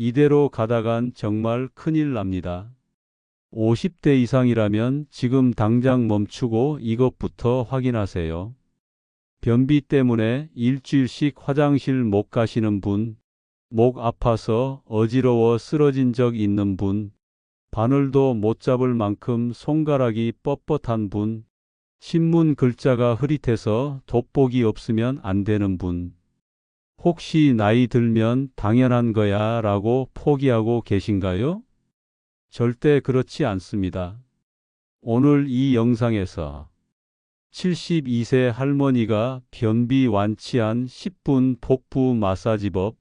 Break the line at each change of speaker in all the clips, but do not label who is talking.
이대로 가다간 정말 큰일 납니다. 50대 이상이라면 지금 당장 멈추고 이것부터 확인하세요. 변비 때문에 일주일씩 화장실 못 가시는 분, 목 아파서 어지러워 쓰러진 적 있는 분, 바늘도 못 잡을 만큼 손가락이 뻣뻣한 분, 신문 글자가 흐릿해서 돋보기 없으면 안 되는 분, 혹시 나이 들면 당연한 거야 라고 포기하고 계신가요? 절대 그렇지 않습니다. 오늘 이 영상에서 72세 할머니가 변비 완치한 10분 복부 마사지법,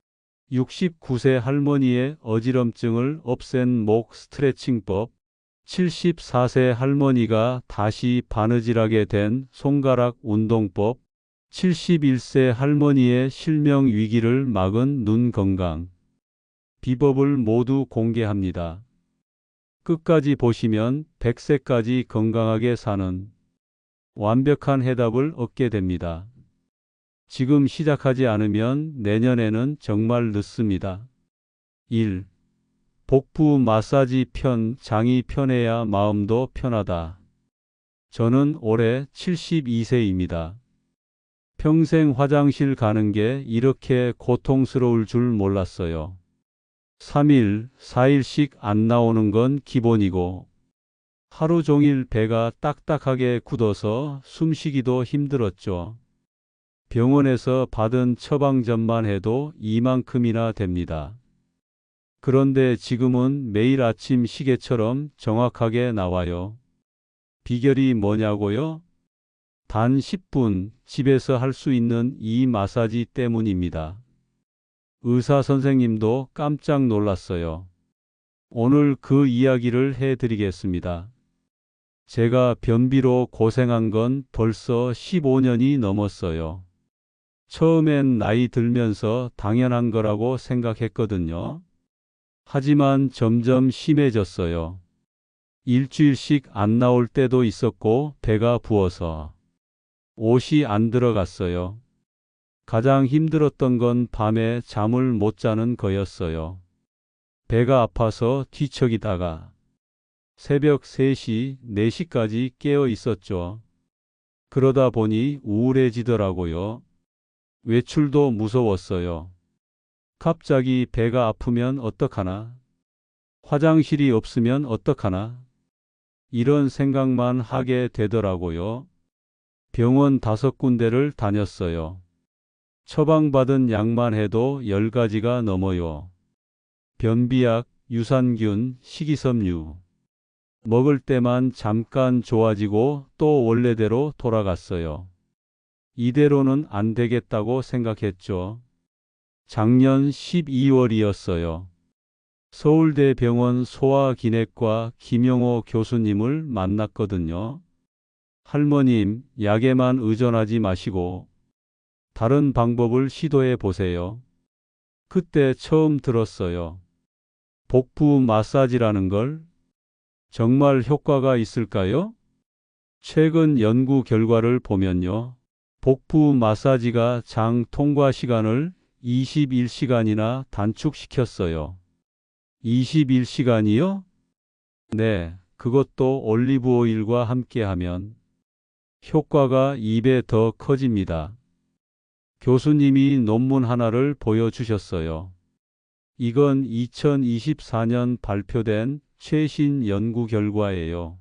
69세 할머니의 어지럼증을 없앤 목 스트레칭법, 74세 할머니가 다시 바느질하게 된 손가락 운동법, 71세 할머니의 실명 위기를 막은 눈 건강 비법을 모두 공개합니다. 끝까지 보시면 100세까지 건강하게 사는 완벽한 해답을 얻게 됩니다. 지금 시작하지 않으면 내년에는 정말 늦습니다. 1. 복부 마사지 장이 편해야 마음도 편하다. 저는 올해 72세입니다. 평생 화장실 가는 게 이렇게 고통스러울 줄 몰랐어요. 3일, 4일씩 안 나오는 건 기본이고 하루 종일 배가 딱딱하게 굳어서 숨쉬기도 힘들었죠. 병원에서 받은 처방전만 해도 이만큼이나 됩니다. 그런데 지금은 매일 아침 시계처럼 정확하게 나와요. 비결이 뭐냐고요? 단 10분 집에서 할 수 있는 이 마사지 때문입니다. 의사 선생님도 깜짝 놀랐어요. 오늘 그 이야기를 해드리겠습니다. 제가 변비로 고생한 건 벌써 15년이 넘었어요. 처음엔 나이 들면서 당연한 거라고 생각했거든요. 하지만 점점 심해졌어요. 일주일씩 안 나올 때도 있었고 배가 부어서 옷이 안 들어갔어요. 가장 힘들었던 건 밤에 잠을 못 자는 거였어요. 배가 아파서 뒤척이다가 새벽 3시, 4시까지 깨어 있었죠. 그러다 보니 우울해지더라고요. 외출도 무서웠어요. 갑자기 배가 아프면 어떡하나? 화장실이 없으면 어떡하나? 이런 생각만 하게 되더라고요. 병원 5군데를 다녔어요. 처방받은 약만 해도 10가지가 넘어요. 변비약, 유산균, 식이섬유. 먹을 때만 잠깐 좋아지고 또 원래대로 돌아갔어요. 이대로는 안 되겠다고 생각했죠. 작년 12월이었어요. 서울대병원 소아기내과 김영호 교수님을 만났거든요. 할머님, 약에만 의존하지 마시고 다른 방법을 시도해 보세요. 그때 처음 들었어요. 복부 마사지라는 걸. 정말 효과가 있을까요? 최근 연구 결과를 보면요. 복부 마사지가 장 통과 시간을 21시간이나 단축시켰어요. 21시간이요? 네, 그것도 올리브 오일과 함께하면 효과가 2배 더 커집니다. 교수님이 논문 하나를 보여주셨어요. 이건 2024년 발표된 최신 연구 결과예요.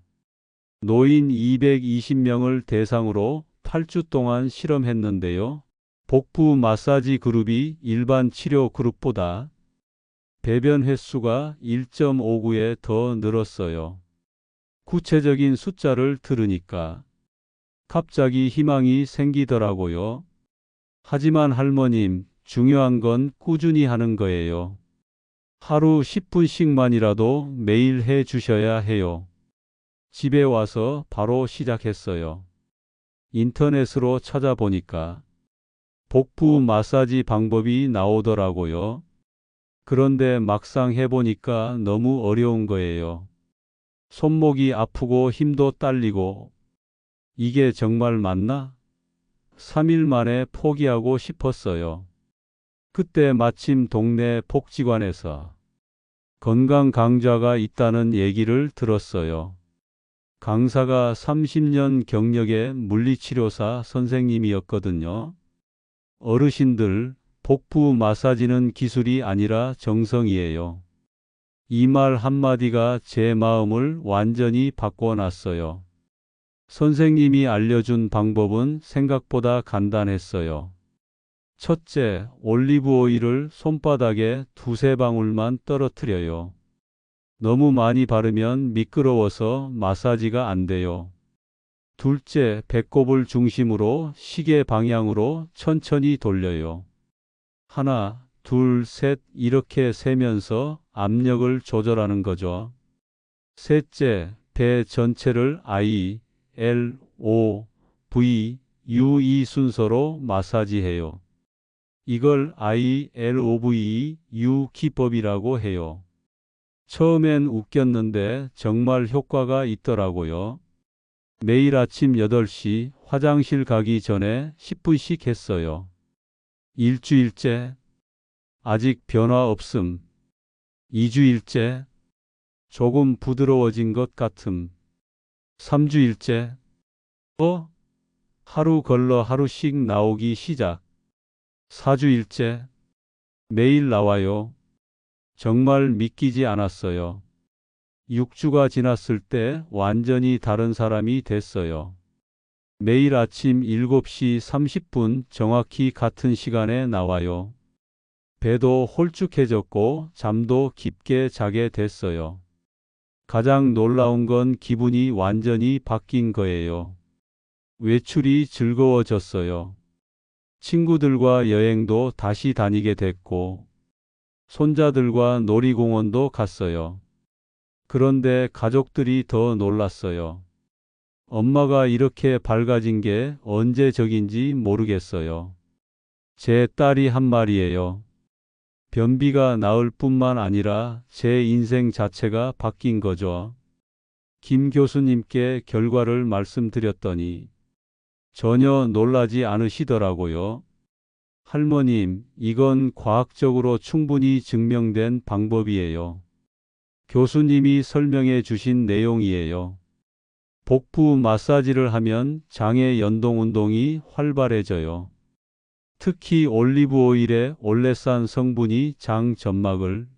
노인 220명을 대상으로 8주 동안 실험했는데요. 복부 마사지 그룹이 일반 치료 그룹보다 배변 횟수가 1.59에 더 늘었어요. 구체적인 숫자를 들으니까 갑자기 희망이 생기더라고요. 하지만 할머님, 중요한 건 꾸준히 하는 거예요. 하루 10분씩만이라도 매일 해 주셔야 해요. 집에 와서 바로 시작했어요. 인터넷으로 찾아보니까 복부 마사지 방법이 나오더라고요. 그런데 막상 해보니까 너무 어려운 거예요. 손목이 아프고 힘도 딸리고 이게 정말 맞나? 3일 만에 포기하고 싶었어요. 그때 마침 동네 복지관에서 건강 강좌가 있다는 얘기를 들었어요. 강사가 30년 경력의 물리치료사 선생님이었거든요. 어르신들, 복부 마사지는 기술이 아니라 정성이에요. 이 말 한마디가 제 마음을 완전히 바꿔놨어요. 선생님이 알려준 방법은 생각보다 간단했어요. 첫째, 올리브 오일을 손바닥에 두세 방울만 떨어뜨려요. 너무 많이 바르면 미끄러워서 마사지가 안 돼요. 둘째, 배꼽을 중심으로 시계 방향으로 천천히 돌려요. 하나, 둘, 셋 이렇게 세면서 압력을 조절하는 거죠. 셋째, 배 전체를 I, L, O, V, U, E 순서로 마사지해요. 이걸 I, L, O, V, U 기법이라고 해요. 처음엔 웃겼는데 정말 효과가 있더라고요. 매일 아침 8시 화장실 가기 전에 10분씩 했어요. 일주일째, 아직 변화 없음. 2주일째, 조금 부드러워진 것 같음. 3주일째, 하루 걸러 하루씩 나오기 시작. 4주일째, 매일 나와요. 정말 믿기지 않았어요. 6주가 지났을 때 완전히 다른 사람이 됐어요. 매일 아침 7시 30분 정확히 같은 시간에 나와요. 배도 홀쭉해졌고 잠도 깊게 자게 됐어요. 가장 놀라운 건 기분이 완전히 바뀐 거예요. 외출이 즐거워졌어요. 친구들과 여행도 다시 다니게 됐고, 손자들과 놀이공원도 갔어요. 그런데 가족들이 더 놀랐어요. 엄마가 이렇게 밝아진 게 언제적인지 모르겠어요. 제 딸이 한 말이에요. 변비가 나을 뿐만 아니라 제 인생 자체가 바뀐 거죠. 김 교수님께 결과를 말씀드렸더니 전혀 놀라지 않으시더라고요. 할머님, 이건 과학적으로 충분히 증명된 방법이에요. 교수님이 설명해 주신 내용이에요. 복부 마사지를 하면 장의 연동 운동이 활발해져요. 특히 올리브 오일의 올레산 성분이 장 점막을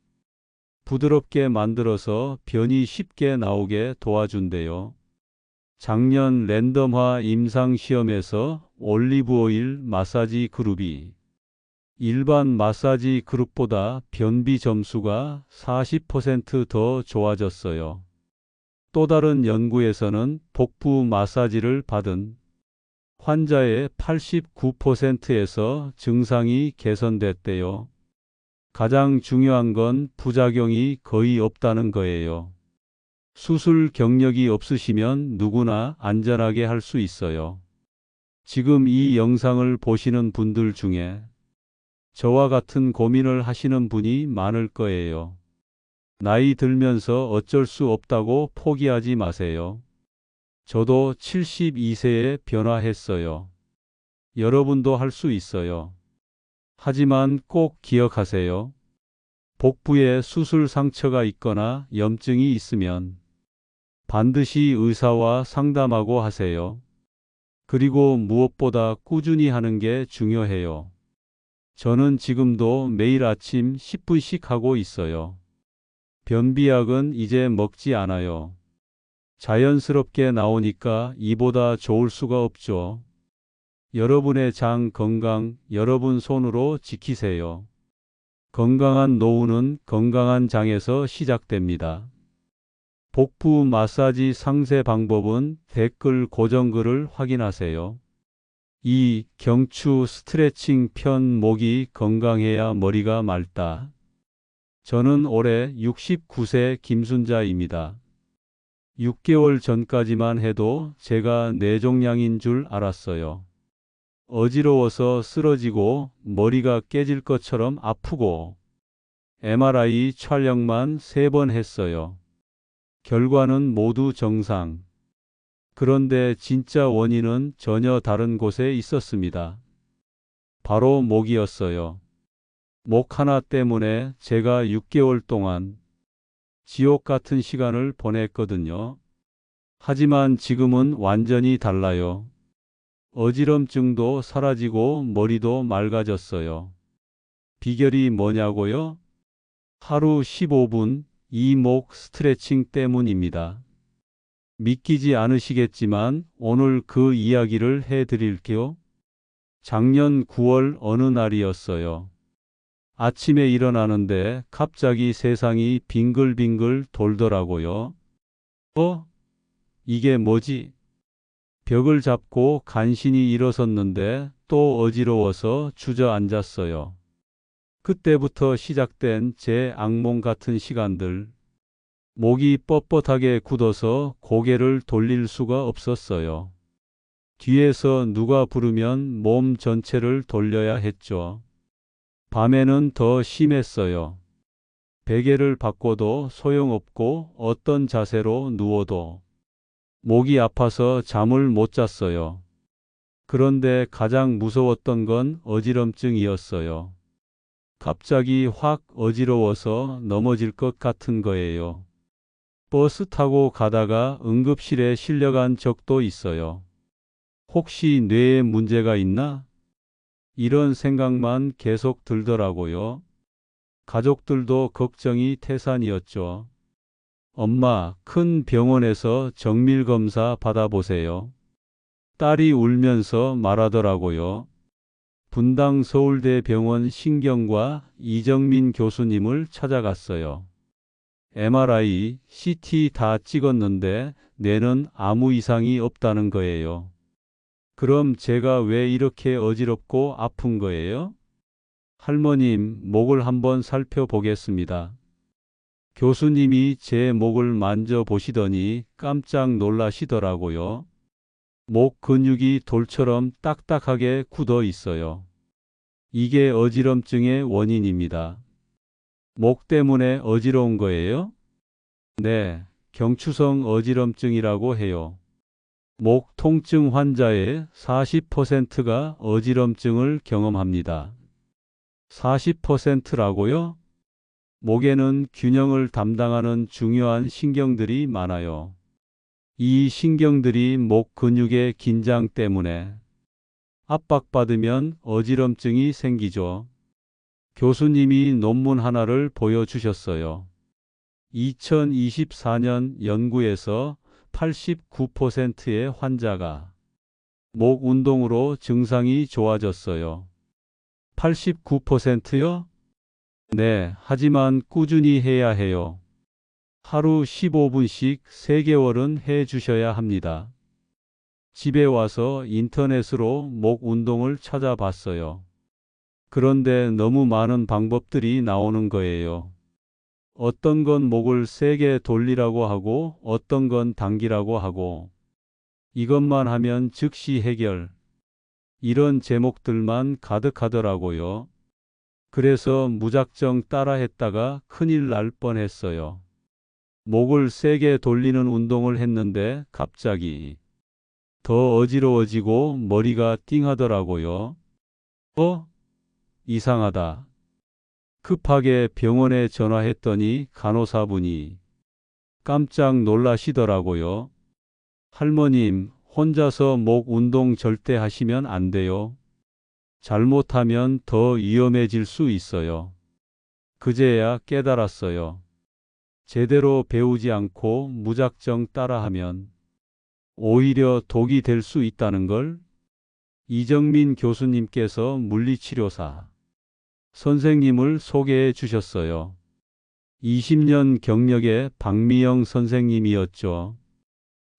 부드럽게 만들어서 변이 쉽게 나오게 도와준대요. 작년 랜덤화 임상시험에서 올리브 오일 마사지 그룹이 일반 마사지 그룹보다 변비 점수가 40%더 좋아졌어요. 또 다른 연구에서는 복부 마사지를 받은 환자의 89%에서 증상이 개선됐대요. 가장 중요한 건 부작용이 거의 없다는 거예요. 수술 경력이 없으시면 누구나 안전하게 할 수 있어요. 지금 이 영상을 보시는 분들 중에 저와 같은 고민을 하시는 분이 많을 거예요. 나이 들면서 어쩔 수 없다고 포기하지 마세요. 저도 72세에 변화했어요. 여러분도 할 수 있어요. 하지만 꼭 기억하세요. 복부에 수술 상처가 있거나 염증이 있으면 반드시 의사와 상담하고 하세요. 그리고 무엇보다 꾸준히 하는 게 중요해요. 저는 지금도 매일 아침 10분씩 하고 있어요. 변비약은 이제 먹지 않아요. 자연스럽게 나오니까 이보다 좋을 수가 없죠. 여러분의 장 건강 여러분 손으로 지키세요. 건강한 노후는 건강한 장에서 시작됩니다. 복부 마사지 상세 방법은 댓글 고정글을 확인하세요. 2. 경추 스트레칭 편 목이 건강해야 머리가 맑다. 저는 올해 69세 김순자입니다. 6개월 전까지만 해도 제가 뇌종양인 줄 알았어요. 어지러워서 쓰러지고 머리가 깨질 것처럼 아프고 MRI 촬영만 3번 했어요. 결과는 모두 정상. 그런데 진짜 원인은 전혀 다른 곳에 있었습니다. 바로 목이었어요. 목 하나 때문에 제가 6개월 동안 지옥 같은 시간을 보냈거든요. 하지만 지금은 완전히 달라요. 어지럼증도 사라지고 머리도 맑아졌어요. 비결이 뭐냐고요? 하루 15분 이목 스트레칭 때문입니다. 믿기지 않으시겠지만 오늘 그 이야기를 해드릴게요. 작년 9월 어느 날이었어요. 아침에 일어나는데 갑자기 세상이 빙글빙글 돌더라고요. 이게 뭐지? 벽을 잡고 간신히 일어섰는데 또 어지러워서 주저앉았어요. 그때부터 시작된 제 악몽 같은 시간들. 목이 뻣뻣하게 굳어서 고개를 돌릴 수가 없었어요. 뒤에서 누가 부르면 몸 전체를 돌려야 했죠. 밤에는 더 심했어요. 베개를 바꿔도 소용없고 어떤 자세로 누워도 목이 아파서 잠을 못 잤어요. 그런데 가장 무서웠던 건 어지럼증이었어요. 갑자기 확 어지러워서 넘어질 것 같은 거예요. 버스 타고 가다가 응급실에 실려간 적도 있어요. 혹시 뇌에 문제가 있나? 이런 생각만 계속 들더라고요. 가족들도 걱정이 태산이었죠. 엄마, 큰 병원에서 정밀검사 받아보세요. 딸이 울면서 말하더라고요. 분당 서울대병원 신경과 이정민 교수님을 찾아갔어요. MRI, CT 다 찍었는데 뇌는 아무 이상이 없다는 거예요. 그럼 제가 왜 이렇게 어지럽고 아픈 거예요? 할머님, 목을 한번 살펴보겠습니다. 교수님이 제 목을 만져보시더니 깜짝 놀라시더라고요. 목 근육이 돌처럼 딱딱하게 굳어 있어요. 이게 어지럼증의 원인입니다. 목 때문에 어지러운 거예요? 네, 경추성 어지럼증이라고 해요. 목 통증 환자의 40%가 어지럼증을 경험합니다. 40%라고요? 목에는 균형을 담당하는 중요한 신경들이 많아요. 이 신경들이 목 근육의 긴장 때문에 압박받으면 어지럼증이 생기죠. 교수님이 논문 하나를 보여주셨어요. 2024년 연구에서 89%의 환자가 목 운동으로 증상이 좋아졌어요. 89%요? 네, 하지만 꾸준히 해야 해요. 하루 15분씩 3개월은 해 주셔야 합니다. 집에 와서 인터넷으로 목 운동을 찾아봤어요. 그런데 너무 많은 방법들이 나오는 거예요. 어떤 건 목을 세게 돌리라고 하고 어떤 건 당기라고 하고 이것만 하면 즉시 해결. 이런 제목들만 가득하더라고요. 그래서 무작정 따라했다가 큰일 날 뻔했어요. 목을 세게 돌리는 운동을 했는데 갑자기 더 어지러워지고 머리가 띵하더라고요. 이상하다. 급하게 병원에 전화했더니 간호사분이 깜짝 놀라시더라고요. 할머님, 혼자서 목 운동 절대 하시면 안 돼요. 잘못하면 더 위험해질 수 있어요. 그제야 깨달았어요. 제대로 배우지 않고 무작정 따라하면 오히려 독이 될 수 있다는 걸. 이정민 교수님께서 물리치료사 선생님을 소개해 주셨어요. 20년 경력의 박미영 선생님이었죠.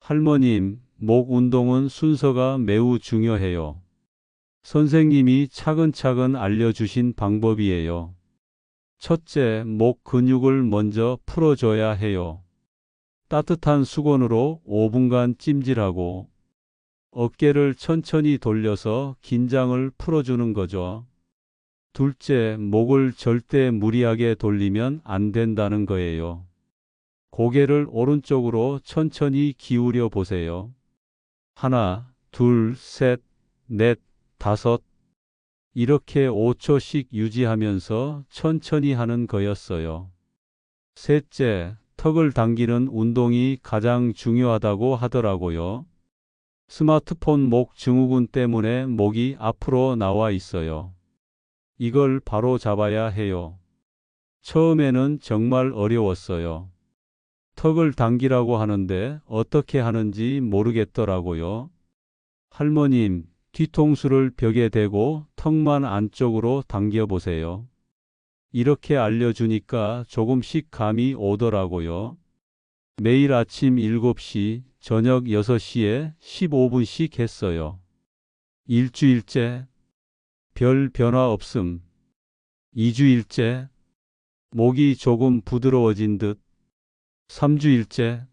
할머님, 목 운동은 순서가 매우 중요해요. 선생님이 차근차근 알려주신 방법이에요. 첫째, 목 근육을 먼저 풀어줘야 해요. 따뜻한 수건으로 5분간 찜질하고 어깨를 천천히 돌려서 긴장을 풀어주는 거죠. 둘째, 목을 절대 무리하게 돌리면 안 된다는 거예요. 고개를 오른쪽으로 천천히 기울여 보세요. 하나, 둘, 셋, 넷, 다섯. 이렇게 5초씩 유지하면서 천천히 하는 거였어요. 셋째, 턱을 당기는 운동이 가장 중요하다고 하더라고요. 스마트폰 목 증후군 때문에 목이 앞으로 나와 있어요. 이걸 바로 잡아야 해요. 처음에는 정말 어려웠어요. 턱을 당기라고 하는데 어떻게 하는지 모르겠더라고요. 할머님, 뒤통수를 벽에 대고 턱만 안쪽으로 당겨보세요. 이렇게 알려주니까 조금씩 감이 오더라고요. 매일 아침 7시, 저녁 6시에 15분씩 했어요. 일주일째, 별 변화 없음. 2주일째, 목이 조금 부드러워진 듯. 3주일째,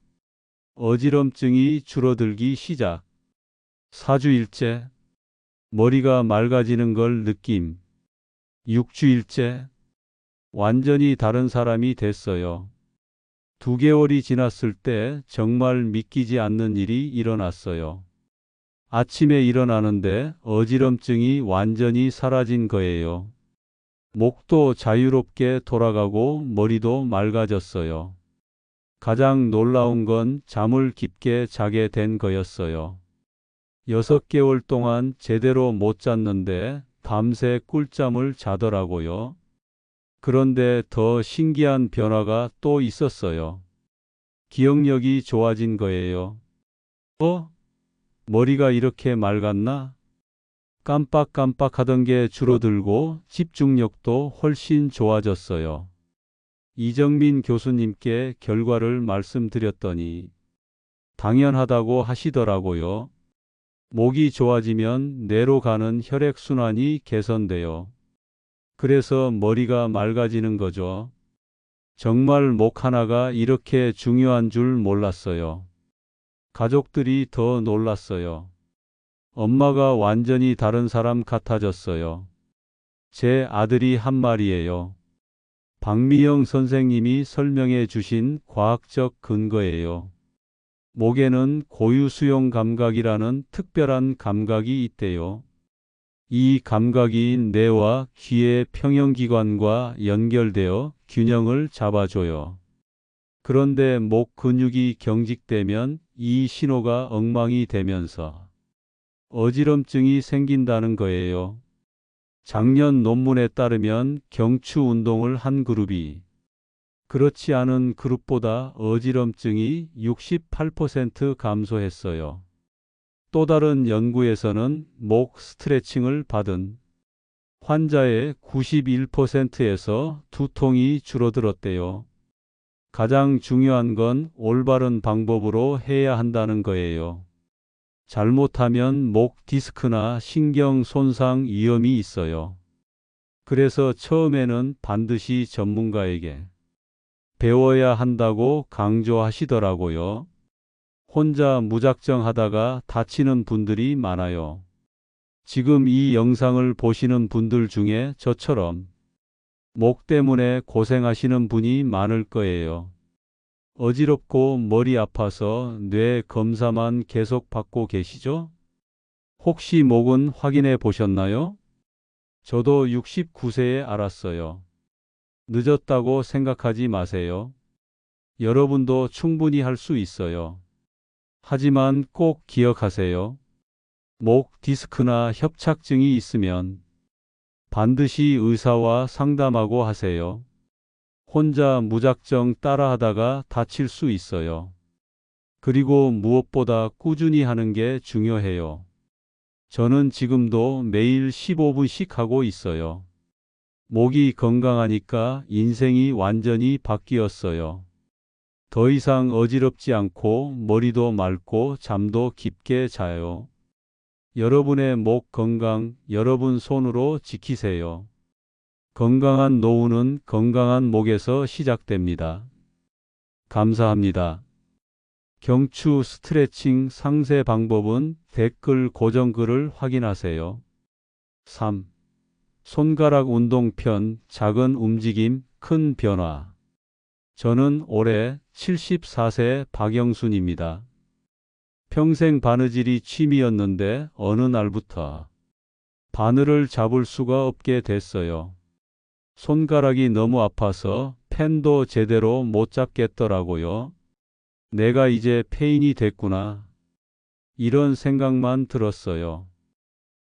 어지럼증이 줄어들기 시작. 4주일째, 머리가 맑아지는 걸 느낌. 6주일째, 완전히 다른 사람이 됐어요. 2개월이 지났을 때 정말 믿기지 않는 일이 일어났어요. 아침에 일어나는데 어지럼증이 완전히 사라진 거예요. 목도 자유롭게 돌아가고 머리도 맑아졌어요. 가장 놀라운 건 잠을 깊게 자게 된 거였어요. 6개월 동안 제대로 못 잤는데 밤새 꿀잠을 자더라고요. 그런데 더 신기한 변화가 또 있었어요. 기억력이 좋아진 거예요. 머리가 이렇게 맑았나? 깜빡깜빡하던 게 줄어들고 집중력도 훨씬 좋아졌어요. 이정민 교수님께 결과를 말씀드렸더니 당연하다고 하시더라고요. 목이 좋아지면 뇌로 가는 혈액순환이 개선돼요. 그래서 머리가 맑아지는 거죠. 정말 목 하나가 이렇게 중요한 줄 몰랐어요. 가족들이 더 놀랐어요. 엄마가 완전히 다른 사람 같아졌어요. 제 아들이 한 말이에요. 박미영 선생님이 설명해 주신 과학적 근거예요. 목에는 고유 수용 감각이라는 특별한 감각이 있대요. 이 감각이 뇌와 귀의 평형기관과 연결되어 균형을 잡아줘요. 그런데 목 근육이 경직되면 이 신호가 엉망이 되면서 어지럼증이 생긴다는 거예요. 작년 논문에 따르면 경추 운동을 한 그룹이 그렇지 않은 그룹보다 어지럼증이 68% 감소했어요. 또 다른 연구에서는 목 스트레칭을 받은 환자의 91%에서 두통이 줄어들었대요. 가장 중요한 건 올바른 방법으로 해야 한다는 거예요. 잘못하면 목 디스크나 신경 손상 위험이 있어요. 그래서 처음에는 반드시 전문가에게 배워야 한다고 강조하시더라고요. 혼자 무작정 하다가 다치는 분들이 많아요. 지금 이 영상을 보시는 분들 중에 저처럼 목 때문에 고생하시는 분이 많을 거예요. 어지럽고 머리 아파서 뇌 검사만 계속 받고 계시죠? 혹시 목은 확인해 보셨나요? 저도 69세에 알았어요. 늦었다고 생각하지 마세요. 여러분도 충분히 할 수 있어요. 하지만 꼭 기억하세요. 목 디스크나 협착증이 있으면 반드시 의사와 상담하고 하세요. 혼자 무작정 따라하다가 다칠 수 있어요. 그리고 무엇보다 꾸준히 하는 게 중요해요. 저는 지금도 매일 15분씩 하고 있어요. 목이 건강하니까 인생이 완전히 바뀌었어요. 더 이상 어지럽지 않고 머리도 맑고 잠도 깊게 자요. 여러분의 목 건강 여러분 손으로 지키세요. 건강한 노후는 건강한 목에서 시작됩니다. 감사합니다. 경추 스트레칭 상세 방법은 댓글 고정글을 확인하세요. 3. 손가락 운동편 작은 움직임 큰 변화. 저는 올해 74세 박영순입니다. 평생 바느질이 취미였는데 어느 날부터 바늘을 잡을 수가 없게 됐어요. 손가락이 너무 아파서 펜도 제대로 못 잡겠더라고요. 내가 이제 폐인이 됐구나. 이런 생각만 들었어요.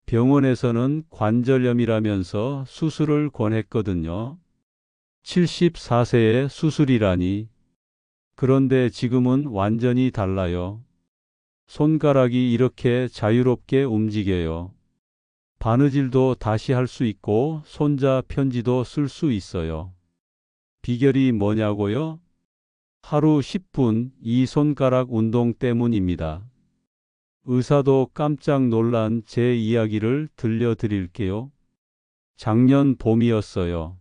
병원에서는 관절염이라면서 수술을 권했거든요. 74세에 수술이라니. 그런데 지금은 완전히 달라요. 손가락이 이렇게 자유롭게 움직여요. 바느질도 다시 할 수 있고 손자 편지도 쓸 수 있어요. 비결이 뭐냐고요? 하루 10분 이 손가락 운동 때문입니다. 의사도 깜짝 놀란 제 이야기를 들려드릴게요. 작년 봄이었어요.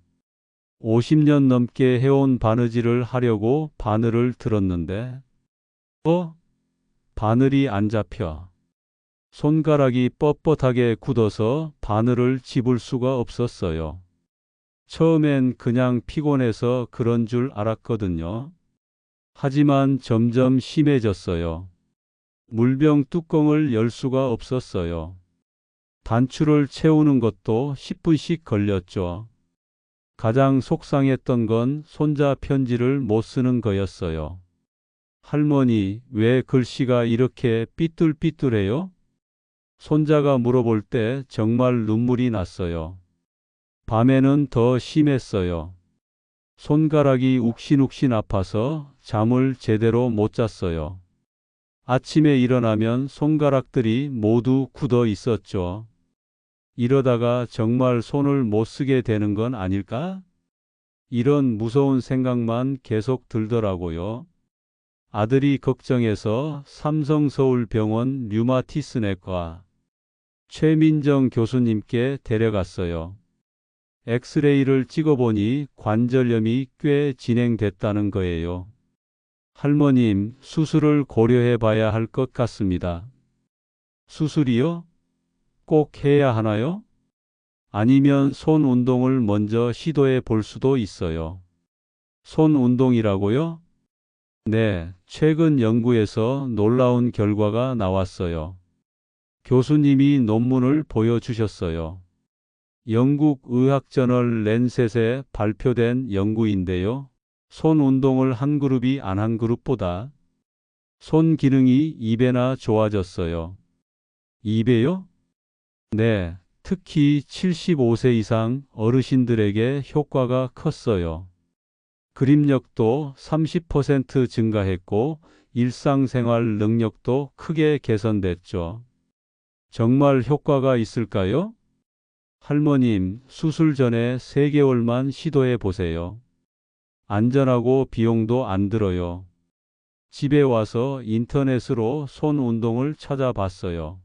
50년 넘게 해온 바느질을 하려고 바늘을 들었는데, 바늘이 안 잡혀. 손가락이 뻣뻣하게 굳어서 바늘을 집을 수가 없었어요. 처음엔 그냥 피곤해서 그런 줄 알았거든요. 하지만 점점 심해졌어요. 물병 뚜껑을 열 수가 없었어요. 단추를 채우는 것도 10분씩 걸렸죠. 가장 속상했던 건 손자 편지를 못 쓰는 거였어요. 할머니, 왜 글씨가 이렇게 삐뚤삐뚤해요? 손자가 물어볼 때 정말 눈물이 났어요. 밤에는 더 심했어요. 손가락이 욱신욱신 아파서 잠을 제대로 못 잤어요. 아침에 일어나면 손가락들이 모두 굳어 있었죠. 이러다가 정말 손을 못 쓰게 되는 건 아닐까? 이런 무서운 생각만 계속 들더라고요. 아들이 걱정해서 삼성서울병원 류마티스내과 최민정 교수님께 데려갔어요. 엑스레이를 찍어보니 관절염이 꽤 진행됐다는 거예요. 할머님, 수술을 고려해 봐야 할 것 같습니다. 수술이요? 꼭 해야 하나요? 아니면 손 운동을 먼저 시도해 볼 수도 있어요. 손 운동이라고요? 네, 최근 연구에서 놀라운 결과가 나왔어요. 교수님이 논문을 보여주셨어요. 영국 의학저널 랜셋에 발표된 연구인데요. 손 운동을 한 그룹이 안 한 그룹보다 손 기능이 2배나 좋아졌어요. 2배요? 네, 특히 75세 이상 어르신들에게 효과가 컸어요. 그립력도 30% 증가했고 일상생활 능력도 크게 개선됐죠. 정말 효과가 있을까요? 할머님, 수술 전에 3개월만 시도해 보세요. 안전하고 비용도 안 들어요. 집에 와서 인터넷으로 손 운동을 찾아봤어요.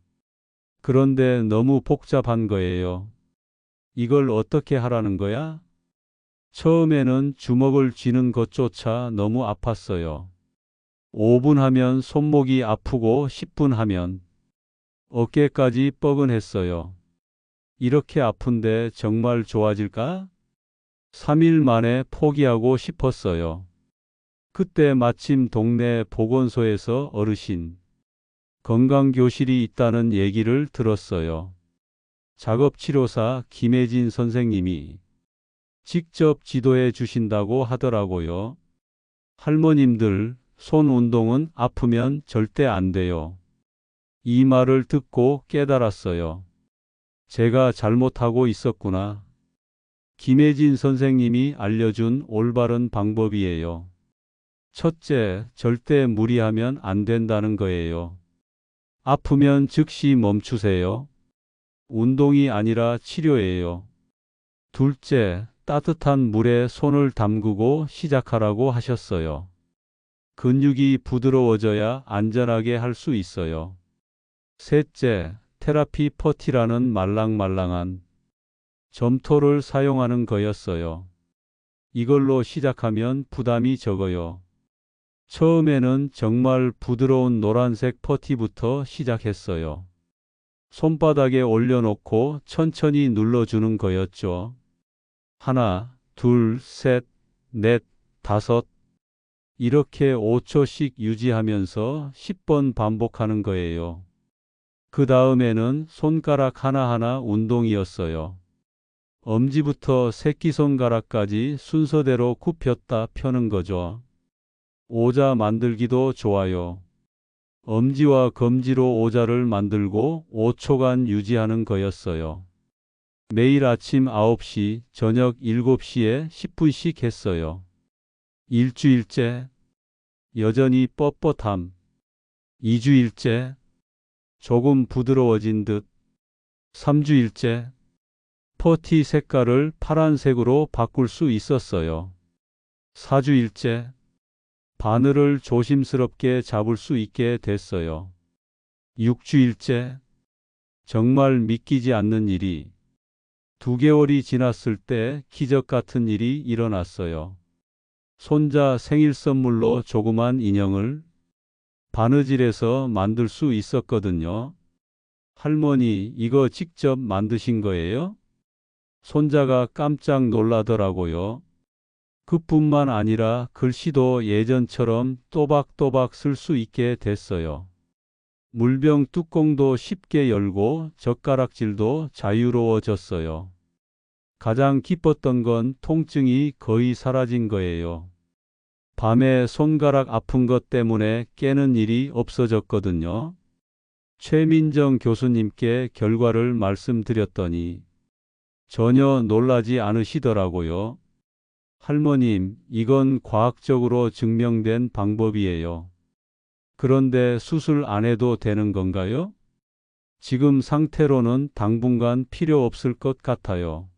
그런데 너무 복잡한 거예요. 이걸 어떻게 하라는 거야? 처음에는 주먹을 쥐는 것조차 너무 아팠어요. 5분 하면 손목이 아프고 10분 하면 어깨까지 뻐근했어요. 이렇게 아픈데 정말 좋아질까? 3일 만에 포기하고 싶었어요. 그때 마침 동네 보건소에서 어르신 건강교실이 있다는 얘기를 들었어요. 작업치료사 김혜진 선생님이 직접 지도해 주신다고 하더라고요. 할머님들, 손 운동은 아프면 절대 안 돼요. 이 말을 듣고 깨달았어요. 제가 잘못하고 있었구나. 김혜진 선생님이 알려준 올바른 방법이에요. 첫째, 절대 무리하면 안 된다는 거예요. 아프면 즉시 멈추세요. 운동이 아니라 치료예요. 둘째, 따뜻한 물에 손을 담그고 시작하라고 하셨어요. 근육이 부드러워져야 안전하게 할 수 있어요. 셋째, 테라피 퍼티라는 말랑말랑한 점토를 사용하는 거였어요. 이걸로 시작하면 부담이 적어요. 처음에는 정말 부드러운 노란색 퍼티부터 시작했어요. 손바닥에 올려놓고 천천히 눌러주는 거였죠. 하나, 둘, 셋, 넷, 다섯. 이렇게 5초씩 유지하면서 10번 반복하는 거예요. 그 다음에는 손가락 하나하나 운동이었어요. 엄지부터 새끼손가락까지 순서대로 굽혔다 펴는 거죠. 오자 만들기도 좋아요. 엄지와 검지로 오자를 만들고 5초간 유지하는 거였어요. 매일 아침 9시, 저녁 7시에 10분씩 했어요. 일주일째, 여전히 뻣뻣함. 2주일째, 조금 부드러워진 듯. 3주일째, 퍼티 색깔을 파란색으로 바꿀 수 있었어요. 4주일째, 바늘을 조심스럽게 잡을 수 있게 됐어요. 6주일째, 정말 믿기지 않는 일이. 2개월이 지났을 때 기적 같은 일이 일어났어요. 손자 생일 선물로 조그만 인형을 바느질해서 만들 수 있었거든요. 할머니, 이거 직접 만드신 거예요? 손자가 깜짝 놀라더라고요. 그뿐만 아니라 글씨도 예전처럼 또박또박 쓸 수 있게 됐어요. 물병 뚜껑도 쉽게 열고 젓가락질도 자유로워졌어요. 가장 기뻤던 건 통증이 거의 사라진 거예요. 밤에 손가락 아픈 것 때문에 깨는 일이 없어졌거든요. 최민정 교수님께 결과를 말씀드렸더니 전혀 놀라지 않으시더라고요. 할머님, 이건 과학적으로 증명된 방법이에요. 그런데 수술 안 해도 되는 건가요? 지금 상태로는 당분간 필요 없을 것 같아요.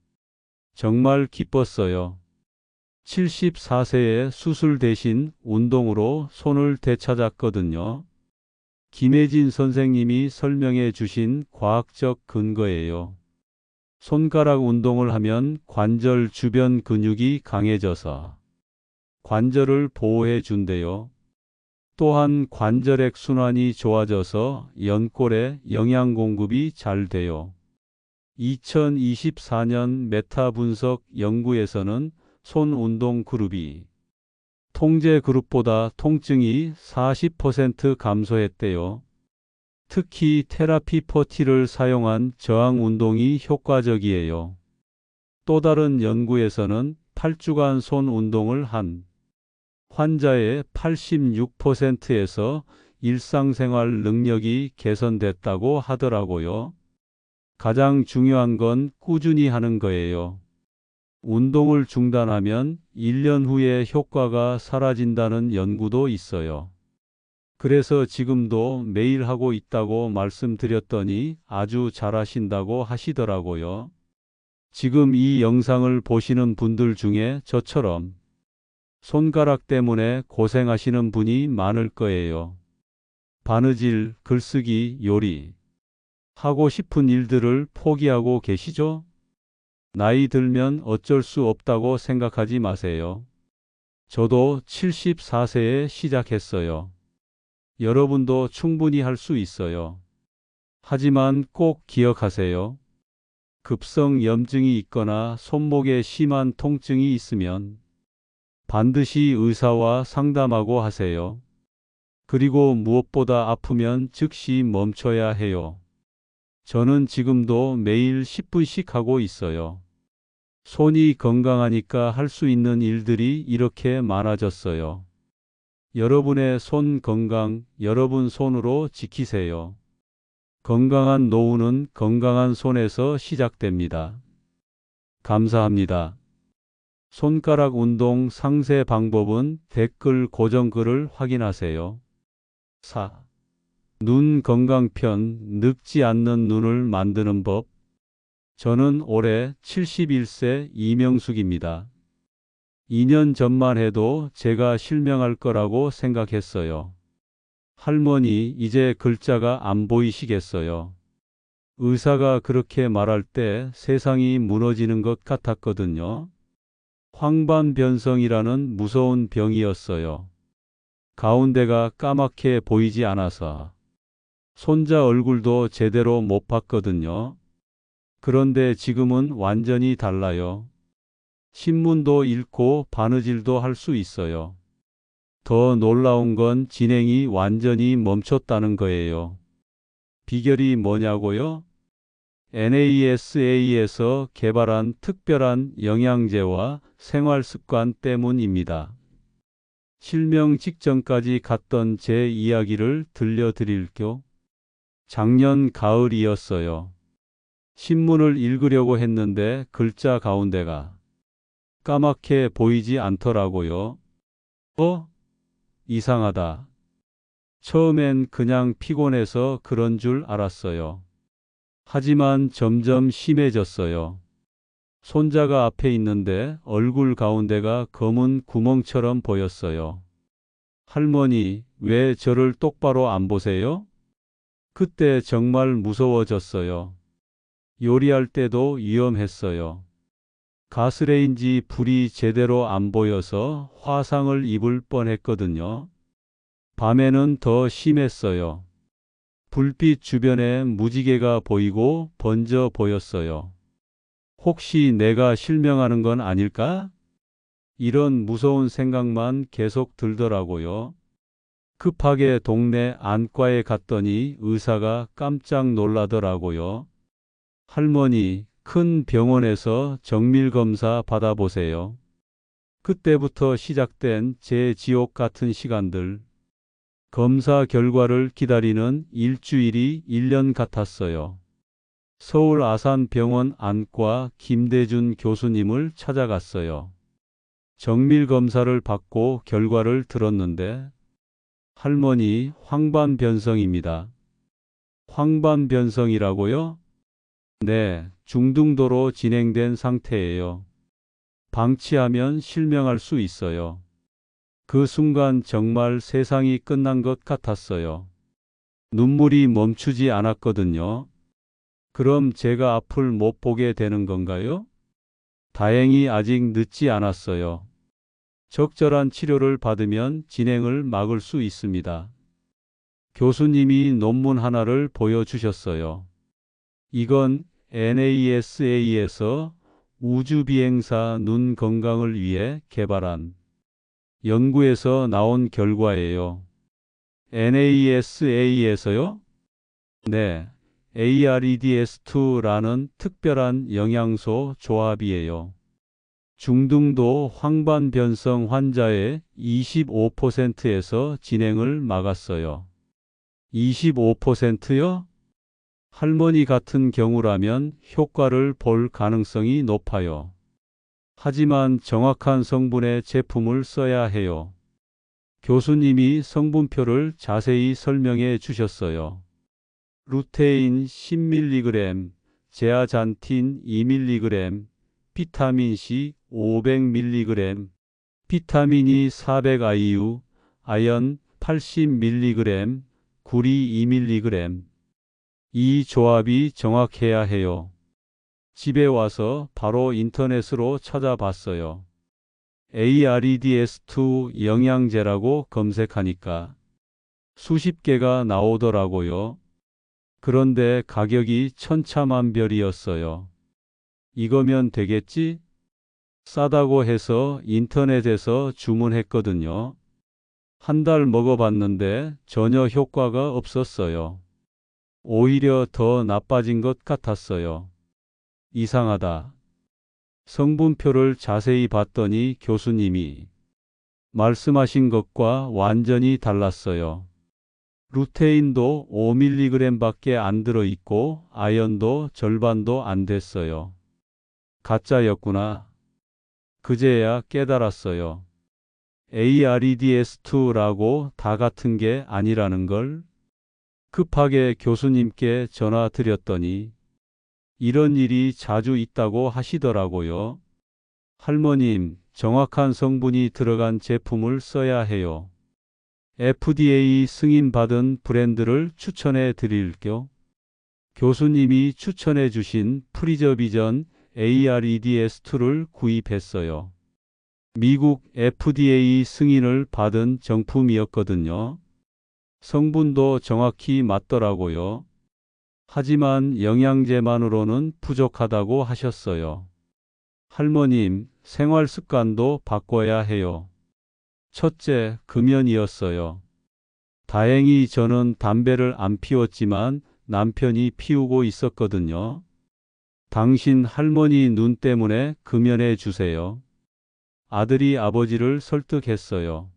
정말 기뻤어요. 74세에 수술 대신 운동으로 손을 되찾았거든요. 김혜진 선생님이 설명해 주신 과학적 근거예요. 손가락 운동을 하면 관절 주변 근육이 강해져서 관절을 보호해 준대요. 또한 관절액 순환이 좋아져서 연골에 영양 공급이 잘 돼요. 2024년 메타 분석 연구에서는 손 운동 그룹이 통제 그룹보다 통증이 40% 감소했대요. 특히 테라피 퍼티를 사용한 저항 운동이 효과적이에요. 또 다른 연구에서는 8주간 손 운동을 한 환자의 86%에서 일상생활 능력이 개선됐다고 하더라고요. 가장 중요한 건 꾸준히 하는 거예요. 운동을 중단하면 1년 후에 효과가 사라진다는 연구도 있어요. 그래서 지금도 매일 하고 있다고 말씀드렸더니 아주 잘하신다고 하시더라고요. 지금 이 영상을 보시는 분들 중에 저처럼 손가락 때문에 고생하시는 분이 많을 거예요. 바느질, 글쓰기, 요리. 하고 싶은 일들을 포기하고 계시죠? 나이 들면 어쩔 수 없다고 생각하지 마세요. 저도 74세에 시작했어요. 여러분도 충분히 할 수 있어요. 하지만 꼭 기억하세요. 급성 염증이 있거나 손목에 심한 통증이 있으면 반드시 의사와 상담하고 하세요. 그리고 무엇보다 아프면 즉시 멈춰야 해요. 저는 지금도 매일 10분씩 하고 있어요. 손이 건강하니까 할 수 있는 일들이 이렇게 많아졌어요. 여러분의 손 건강, 여러분 손으로 지키세요. 건강한 노후는 건강한 손에서 시작됩니다. 감사합니다. 손가락 운동 상세 방법은 댓글 고정글을 확인하세요. 4. 눈 건강편, 늙지 않는 눈을 만드는 법. 저는 올해 71세 이명숙입니다. 2년 전만 해도 제가 실명할 거라고 생각했어요. 할머니, 이제 글자가 안 보이시겠어요? 의사가 그렇게 말할 때 세상이 무너지는 것 같았거든요. 황반변성이라는 무서운 병이었어요. 가운데가 까맣게 보이지 않아서 손자 얼굴도 제대로 못 봤거든요. 그런데 지금은 완전히 달라요. 신문도 읽고 바느질도 할 수 있어요. 더 놀라운 건 진행이 완전히 멈췄다는 거예요. 비결이 뭐냐고요? NASA에서 개발한 특별한 영양제와 생활습관 때문입니다. 실명 직전까지 갔던 제 이야기를 들려드릴게요. 작년 가을이었어요. 신문을 읽으려고 했는데 글자 가운데가 까맣게 보이지 않더라고요. 이상하다. 처음엔 그냥 피곤해서 그런 줄 알았어요. 하지만 점점 심해졌어요. 손자가 앞에 있는데 얼굴 가운데가 검은 구멍처럼 보였어요. 할머니, 왜 저를 똑바로 안 보세요? 그때 정말 무서워졌어요. 요리할 때도 위험했어요. 가스레인지 불이 제대로 안 보여서 화상을 입을 뻔했거든요. 밤에는 더 심했어요. 불빛 주변에 무지개가 보이고 번져 보였어요. 혹시 내가 실명하는 건 아닐까? 이런 무서운 생각만 계속 들더라고요. 급하게 동네 안과에 갔더니 의사가 깜짝 놀라더라고요. 할머니, 큰 병원에서 정밀검사 받아보세요. 그때부터 시작된 제 지옥 같은 시간들. 검사 결과를 기다리는 일주일이 1년 같았어요. 서울 아산병원 안과 김대준 교수님을 찾아갔어요. 정밀검사를 받고 결과를 들었는데 할머니 황반변성입니다. 황반변성이라고요? 네, 중등도로 진행된 상태예요. 방치하면 실명할 수 있어요. 그 순간 정말 세상이 끝난 것 같았어요. 눈물이 멈추지 않았거든요. 그럼 제가 앞을 못 보게 되는 건가요? 다행히 아직 늦지 않았어요. 적절한 치료를 받으면 진행을 막을 수 있습니다. 교수님이 논문 하나를 보여주셨어요. 이건 NASA에서 우주비행사 눈 건강을 위해 개발한 연구에서 나온 결과예요. NASA에서요? 네, AREDS2라는 특별한 영양소 조합이에요. 중등도 황반변성 환자의 25%에서 진행을 막았어요. 25%요? 할머니 같은 경우라면 효과를 볼 가능성이 높아요. 하지만 정확한 성분의 제품을 써야 해요. 교수님이 성분표를 자세히 설명해 주셨어요. 루테인 10mg, 제아잔틴 2mg, 비타민C 500mg, 비타민이 400IU, 아연 80mg, 구리 2mg. 이 조합이 정확해야 해요. 집에 와서 바로 인터넷으로 찾아봤어요. AREDS2 영양제라고 검색하니까 수십 개가 나오더라고요. 그런데 가격이 천차만별이었어요. 이거면 되겠지? 싸다고 해서 인터넷에서 주문했거든요. 한 달 먹어봤는데 전혀 효과가 없었어요. 오히려 더 나빠진 것 같았어요. 이상하다. 성분표를 자세히 봤더니 교수님이 말씀하신 것과 완전히 달랐어요. 루테인도 5mg밖에 안 들어있고 아연도 절반도 안 됐어요. 가짜였구나. 그제야 깨달았어요. AREDS2라고 다 같은 게 아니라는 걸. 급하게 교수님께 전화 드렸더니 이런 일이 자주 있다고 하시더라고요. 할머님, 정확한 성분이 들어간 제품을 써야 해요. FDA 승인받은 브랜드를 추천해 드릴게요. 교수님이 추천해 주신 프리저비전 AREDS2를 구입했어요. 미국 FDA 승인을 받은 정품이었거든요. 성분도 정확히 맞더라고요. 하지만 영양제만으로는 부족하다고 하셨어요. 할머님, 생활 습관도 바꿔야 해요. 첫째, 금연이었어요. 다행히 저는 담배를 안 피웠지만 남편이 피우고 있었거든요. 당신 할머니 눈 때문에 금연해 주세요. 아들이 아버지를 설득했어요.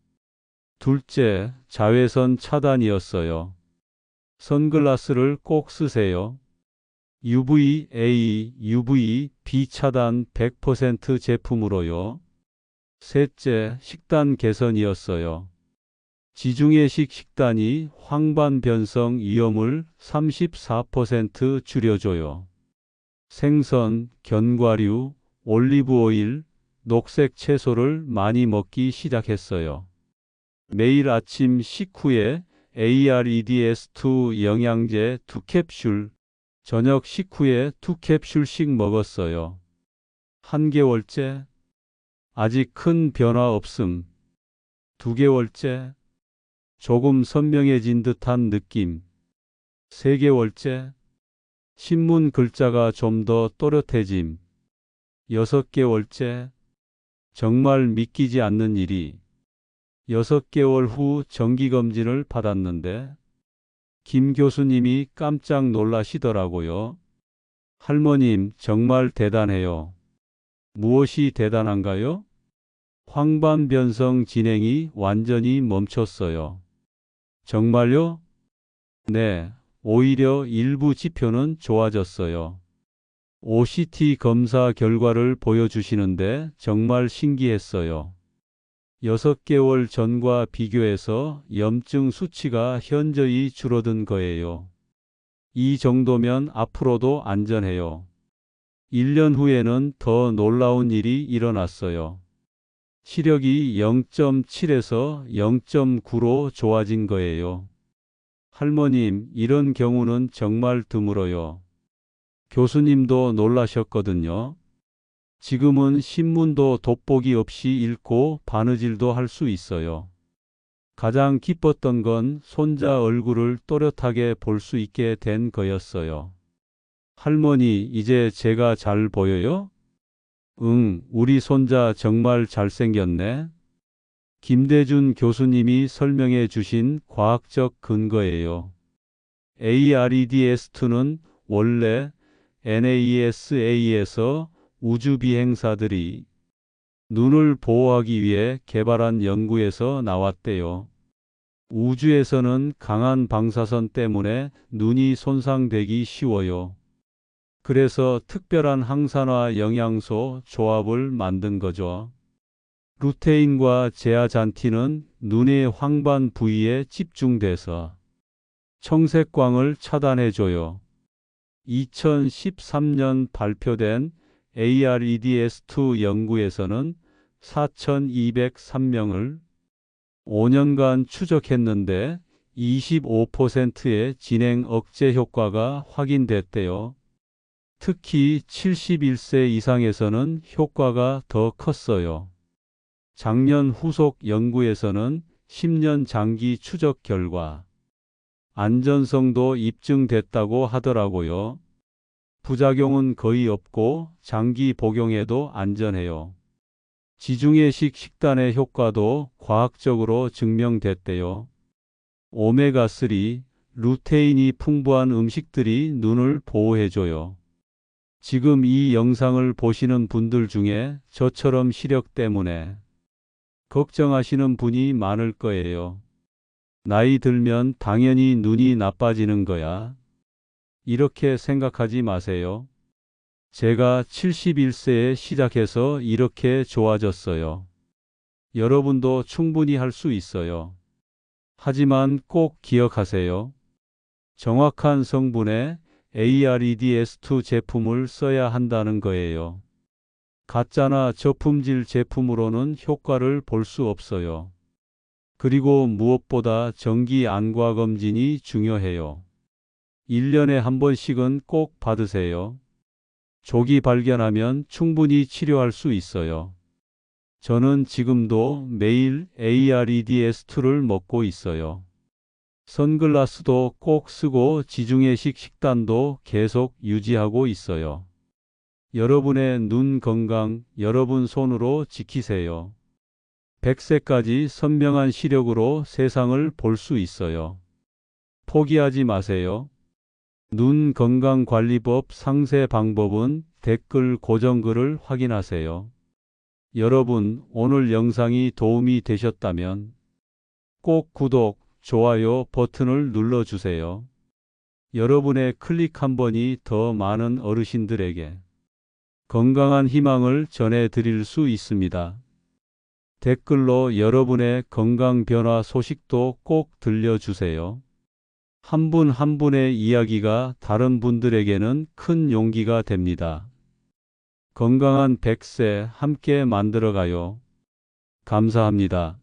둘째, 자외선 차단이었어요. 선글라스를 꼭 쓰세요. UVA, UVB 차단 100% 제품으로요. 셋째, 식단 개선이었어요. 지중해식 식단이 황반 변성 위험을 34% 줄여줘요. 생선, 견과류, 올리브오일, 녹색 채소를 많이 먹기 시작했어요. 매일 아침 식후에 AREDS2 영양제 2캡슐, 저녁 식후에 2캡슐씩 먹었어요. 한 개월째, 아직 큰 변화 없음. 2개월째, 조금 선명해진 듯한 느낌. 3개월째, 신문 글자가 좀 더 또렷해짐. 6개월째, 정말 믿기지 않는 일이. 6개월 후 정기검진을 받았는데 김 교수님이 깜짝 놀라시더라고요. 할머님, 정말 대단해요. 무엇이 대단한가요? 황반 변성 진행이 완전히 멈췄어요. 정말요? 네, 오히려 일부 지표는 좋아졌어요. OCT 검사 결과를 보여주시는데 정말 신기했어요. 6개월 전과 비교해서 염증 수치가 현저히 줄어든 거예요. 이 정도면 앞으로도 안전해요. 1년 후에는 더 놀라운 일이 일어났어요. 시력이 0.7에서 0.9로 좋아진 거예요. 할머님, 이런 경우는 정말 드물어요. 교수님도 놀라셨거든요. 지금은 신문도 돋보기 없이 읽고 바느질도 할 수 있어요. 가장 기뻤던 건 손자 얼굴을 또렷하게 볼 수 있게 된 거였어요. 할머니, 이제 제가 잘 보여요? 응, 우리 손자 정말 잘생겼네. 김대준 교수님이 설명해 주신 과학적 근거예요. AREDS2는 원래 NASA에서 우주 비행사들이 눈을 보호하기 위해 개발한 연구에서 나왔대요. 우주에서는 강한 방사선 때문에 눈이 손상되기 쉬워요. 그래서 특별한 항산화 영양소 조합을 만든 거죠. 루테인과 제아잔틴은 눈의 황반 부위에 집중돼서 청색광을 차단해줘요. 2013년 발표된 AREDS2 연구에서는 4,203명을 5년간 추적했는데 25%의 진행 억제 효과가 확인됐대요. 특히 71세 이상에서는 효과가 더 컸어요. 작년 후속 연구에서는 10년 장기 추적 결과 안전성도 입증됐다고 하더라고요. 부작용은 거의 없고 장기 복용해도 안전해요. 지중해식 식단의 효과도 과학적으로 증명됐대요. 오메가3, 루테인이 풍부한 음식들이 눈을 보호해줘요. 지금 이 영상을 보시는 분들 중에 저처럼 시력 때문에 걱정하시는 분이 많을 거예요. 나이 들면 당연히 눈이 나빠지는 거야. 이렇게 생각하지 마세요. 제가 71세에 시작해서 이렇게 좋아졌어요. 여러분도 충분히 할 수 있어요. 하지만 꼭 기억하세요. 정확한 성분의 AREDS2 제품을 써야 한다는 거예요. 가짜나 저품질 제품으로는 효과를 볼 수 없어요. 그리고 무엇보다 정기 안과 검진이 중요해요. 1년에 한 번씩은 꼭 받으세요. 조기 발견하면 충분히 치료할 수 있어요. 저는 지금도 매일 AREDS2를 먹고 있어요. 선글라스도 꼭 쓰고 지중해식 식단도 계속 유지하고 있어요. 여러분의 눈 건강 여러분 손으로 지키세요. 100세까지 선명한 시력으로 세상을 볼 수 있어요. 포기하지 마세요. 눈 건강관리법 상세 방법은 댓글 고정글을 확인하세요. 여러분, 오늘 영상이 도움이 되셨다면 꼭 구독, 좋아요 버튼을 눌러주세요. 여러분의 클릭 한 번이 더 많은 어르신들에게 건강한 희망을 전해드릴 수 있습니다. 댓글로 여러분의 건강 변화 소식도 꼭 들려주세요. 한 분 한 분의 이야기가 다른 분들에게는 큰 용기가 됩니다. 건강한 100세 함께 만들어가요. 감사합니다.